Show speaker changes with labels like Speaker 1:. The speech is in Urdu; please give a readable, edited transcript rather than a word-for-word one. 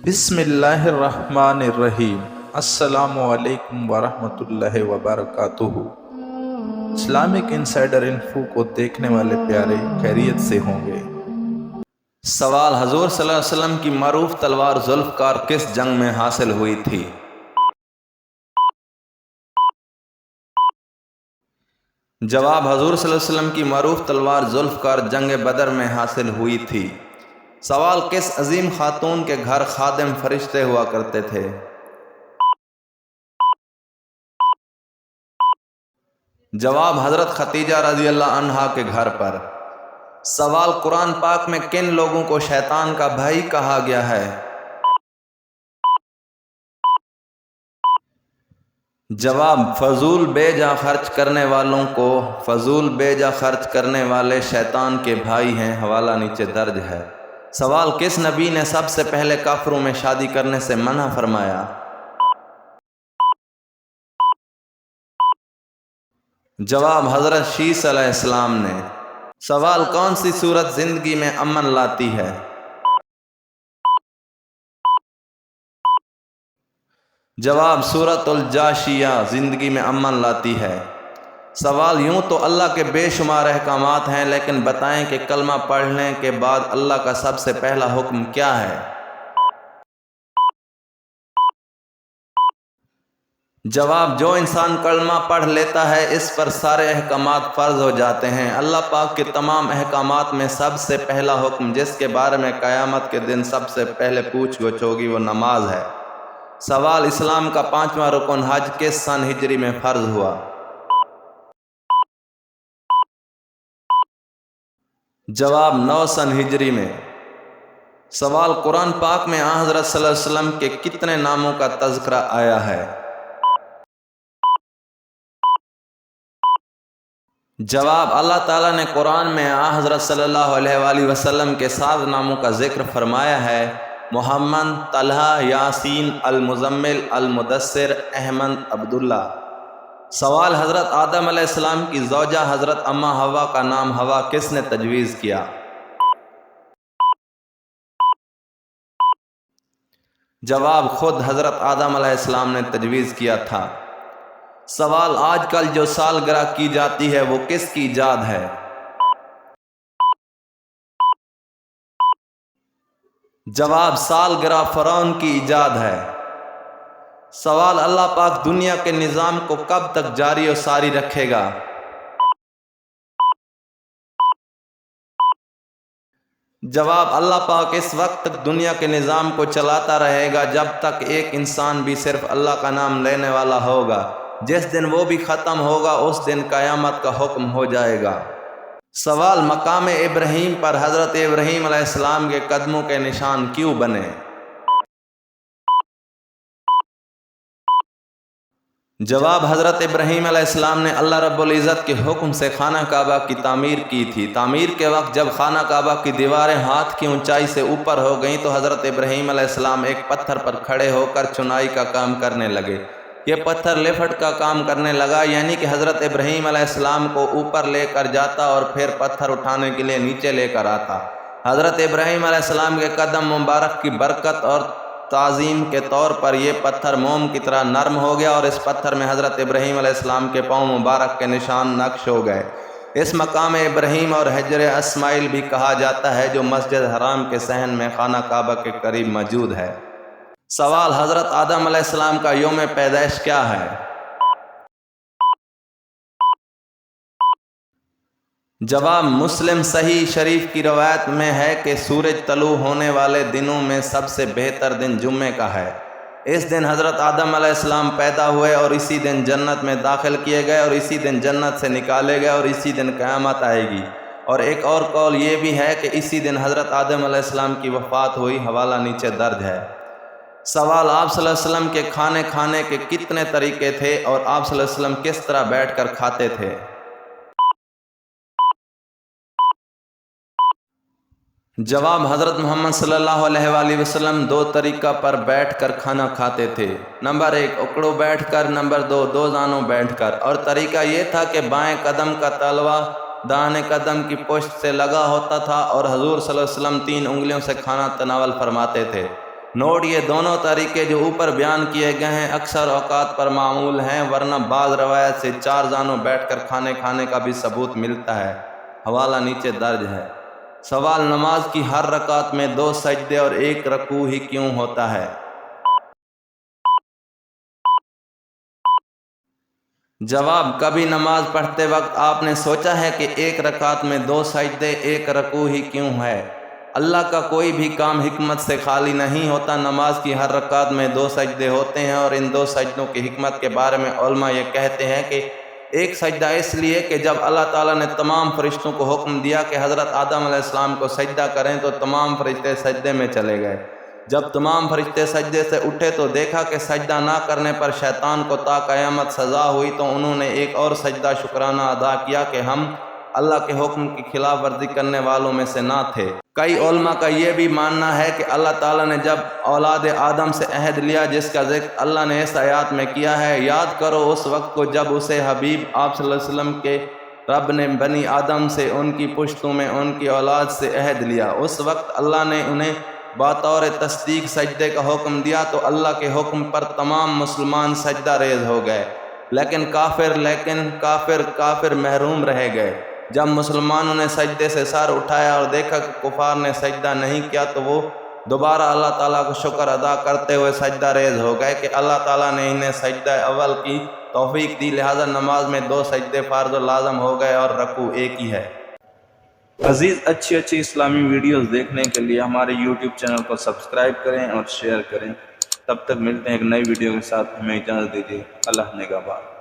Speaker 1: بسم اللہ الرحمن الرحیم۔ السلام علیکم ورحمۃ اللہ وبرکاتہ۔ اسلامک انسائیڈر انفو کو دیکھنے والے پیارے خیریت سے ہوں گے۔ سوال: حضور صلی اللہ علیہ وسلم کی معروف تلوار ذوالفقار کس جنگ میں حاصل ہوئی تھی؟ جواب: حضور صلی اللہ علیہ وسلم کی معروف تلوار ذوالفقار جنگ بدر میں حاصل ہوئی تھی۔ سوال: کس عظیم خاتون کے گھر خادم فرشتے ہوا کرتے تھے؟ جواب: حضرت خدیجہ رضی اللہ عنہا کے گھر پر۔ سوال: قرآن پاک میں کن لوگوں کو شیطان کا بھائی کہا گیا ہے؟ جواب: فضول بے جا خرچ کرنے والوں کو فضول بے جا خرچ کرنے والے شیطان کے بھائی ہیں، حوالہ نیچے درج ہے۔ سوال: کس نبی نے سب سے پہلے کافروں میں شادی کرنے سے منع فرمایا؟ جواب: حضرت شیس علیہ السلام نے۔ سوال: کون سی سورت زندگی میں امن لاتی ہے؟ جواب: سورۃ الجاشیہ زندگی میں امن لاتی ہے۔ سوال: یوں تو اللہ کے بے شمار احکامات ہیں، لیکن بتائیں کہ کلمہ پڑھنے کے بعد اللہ کا سب سے پہلا حکم کیا ہے؟ جواب: جو انسان کلمہ پڑھ لیتا ہے اس پر سارے احکامات فرض ہو جاتے ہیں۔ اللہ پاک کے تمام احکامات میں سب سے پہلا حکم جس کے بارے میں قیامت کے دن سب سے پہلے پوچھ گچھ ہوگی وہ نماز ہے۔ سوال: اسلام کا 5واں رکن حج کس سن ہجری میں فرض ہوا؟ جواب: 9 سن ہجری میں۔ سوال: قرآن پاک میں آن حضرت صلی اللہ علیہ وسلم کے کتنے ناموں کا تذکرہ آیا ہے؟ جواب: اللہ تعالیٰ نے قرآن میں آن حضرت صلی اللہ علیہ وآلہ وسلم کے 7 ناموں کا ذکر فرمایا ہے: محمد، طلحہ، یاسین، المزمل، المدثر، احمد، عبداللہ۔ سوال: حضرت آدم علیہ السلام کی زوجہ حضرت اماں حوا کا نام حوا کس نے تجویز کیا؟ جواب: خود حضرت آدم علیہ السلام نے تجویز کیا تھا۔ سوال: آج کل جو سالگرہ کی جاتی ہے وہ کس کی ایجاد ہے؟ جواب: سالگرہ فرعون کی ایجاد ہے۔ سوال: اللہ پاک دنیا کے نظام کو کب تک جاری و ساری رکھے گا؟ جواب: اللہ پاک اس وقت تک دنیا کے نظام کو چلاتا رہے گا جب تک ایک انسان بھی صرف اللہ کا نام لینے والا ہوگا۔ جس دن وہ بھی ختم ہوگا اس دن قیامت کا حکم ہو جائے گا۔ سوال: مقام ابراہیم پر حضرت ابراہیم علیہ السلام کے قدموں کے نشان کیوں بنے؟ جواب: حضرت ابراہیم علیہ السلام نے اللہ رب العزت کے حکم سے خانہ کعبہ کی تعمیر کی تھی۔ تعمیر کے وقت جب خانہ کعبہ کی دیواریں ہاتھ کی اونچائی سے اوپر ہو گئیں تو حضرت ابراہیم علیہ السلام ایک پتھر پر کھڑے ہو کر چنائی کا کام کرنے لگے۔ یہ پتھر لفٹ کا کام کرنے لگا، یعنی کہ حضرت ابراہیم علیہ السلام کو اوپر لے کر جاتا اور پھر پتھر اٹھانے کے لیے نیچے لے کر آتا۔ حضرت ابراہیم علیہ السلام کے قدم مبارک کی برکت اور تعظیم کے طور پر یہ پتھر موم کی طرح نرم ہو گیا اور اس پتھر میں حضرت ابراہیم علیہ السلام کے پاؤں مبارک کے نشان نقش ہو گئے۔ اس مقام ابراہیم اور حجر اسماعیل بھی کہا جاتا ہے جو مسجد حرام کے صحن میں خانہ کعبہ کے قریب موجود ہے۔ سوال: حضرت آدم علیہ السلام کا یوم پیدائش کیا ہے؟ جواب: مسلم صحیح شریف کی روایت میں ہے کہ سورج طلوع ہونے والے دنوں میں سب سے بہتر دن جمعے کا ہے۔ اس دن حضرت آدم علیہ السلام پیدا ہوئے اور اسی دن جنت میں داخل کیے گئے اور اسی دن جنت سے نکالے گئے اور اسی دن قیامت آئے گی۔ اور ایک اور قول یہ بھی ہے کہ اسی دن حضرت آدم علیہ السلام کی وفات ہوئی، حوالہ نیچے درج ہے۔ سوال: آپ صلی اللہ علیہ وسلم کے کھانے کے کتنے طریقے تھے اور آپ صلی اللہ علیہ وسلم کس طرح بیٹھ کر کھاتے تھے؟ جواب: حضرت محمد صلی اللہ علیہ وآلہ وسلم 2 طریقہ پر بیٹھ کر کھانا کھاتے تھے۔ نمبر 1 اکڑو بیٹھ کر، نمبر 2 دو زانوں بیٹھ کر۔ اور طریقہ یہ تھا کہ بائیں قدم کا تلوا داہنے قدم کی پشت سے لگا ہوتا تھا اور حضور صلی اللہ علیہ وسلم 3 انگلیوں سے کھانا تناول فرماتے تھے۔ نوٹ یہ دونوں طریقے جو اوپر بیان کیے گئے ہیں اکثر اوقات پر معمول ہیں، ورنہ بعض روایت سے 4 زانوں بیٹھ کر کھانے کا بھی ثبوت ملتا ہے، حوالہ نیچے درج ہے۔ سوال: نماز کی ہر رکعت میں 2 سجدے اور 1 رکوع ہی کیوں ہوتا ہے؟ جواب: کبھی نماز پڑھتے وقت آپ نے سوچا ہے کہ 1 رکعت میں 2 سجدے 1 رکوع ہی کیوں ہے؟ اللہ کا کوئی بھی کام حکمت سے خالی نہیں ہوتا۔ نماز کی ہر رکعت میں 2 سجدے ہوتے ہیں، اور ان 2 سجدوں کی حکمت کے بارے میں علماء یہ کہتے ہیں کہ 1 سجدہ اس لیے کہ جب اللہ تعالیٰ نے تمام فرشتوں کو حکم دیا کہ حضرت آدم علیہ السلام کو سجدہ کریں تو تمام فرشتے سجدے میں چلے گئے۔ جب تمام فرشتے سجدے سے اٹھے تو دیکھا کہ سجدہ نہ کرنے پر شیطان کو تا قیامت سزا ہوئی، تو انہوں نے ایک اور سجدہ شکرانہ ادا کیا کہ ہم اللہ کے حکم کی خلاف ورزی کرنے والوں میں سے نہ تھے۔ کئی علماء کا یہ بھی ماننا ہے کہ اللہ تعالیٰ نے جب اولاد آدم سے عہد لیا، جس کا ذکر اللہ نے اس آیات میں کیا ہے، یاد کرو اس وقت کو جب اسے حبیب آپ صلی اللہ علیہ وسلم کے رب نے بنی آدم سے، ان کی پشتوں میں ان کی اولاد سے عہد لیا۔ اس وقت اللہ نے انہیں بطور تصدیق سجدے کا حکم دیا، تو اللہ کے حکم پر تمام مسلمان سجدہ ریز ہو گئے، لیکن کافر محروم رہ گئے۔ جب مسلمانوں نے سجدے سے سر اٹھایا اور دیکھا کہ کفار نے سجدہ نہیں کیا، تو وہ دوبارہ اللہ تعالیٰ کو شکر ادا کرتے ہوئے سجدہ ریز ہو گئے کہ اللہ تعالیٰ نے انہیں سجدہ اول کی توفیق دی، لہذا نماز میں 2 سجدے فرض و لازم ہو گئے اور رکوع ایک ہی ہے۔
Speaker 2: عزیز اچھی اسلامی ویڈیوز دیکھنے کے لیے ہمارے YouTube چینل کو سبسکرائب کریں اور شیئر کریں۔ تب تک ملتے ہیں ایک نئی ویڈیو کے ساتھ، ہمیں اجازت دیجیے۔ اللہ نگہبان۔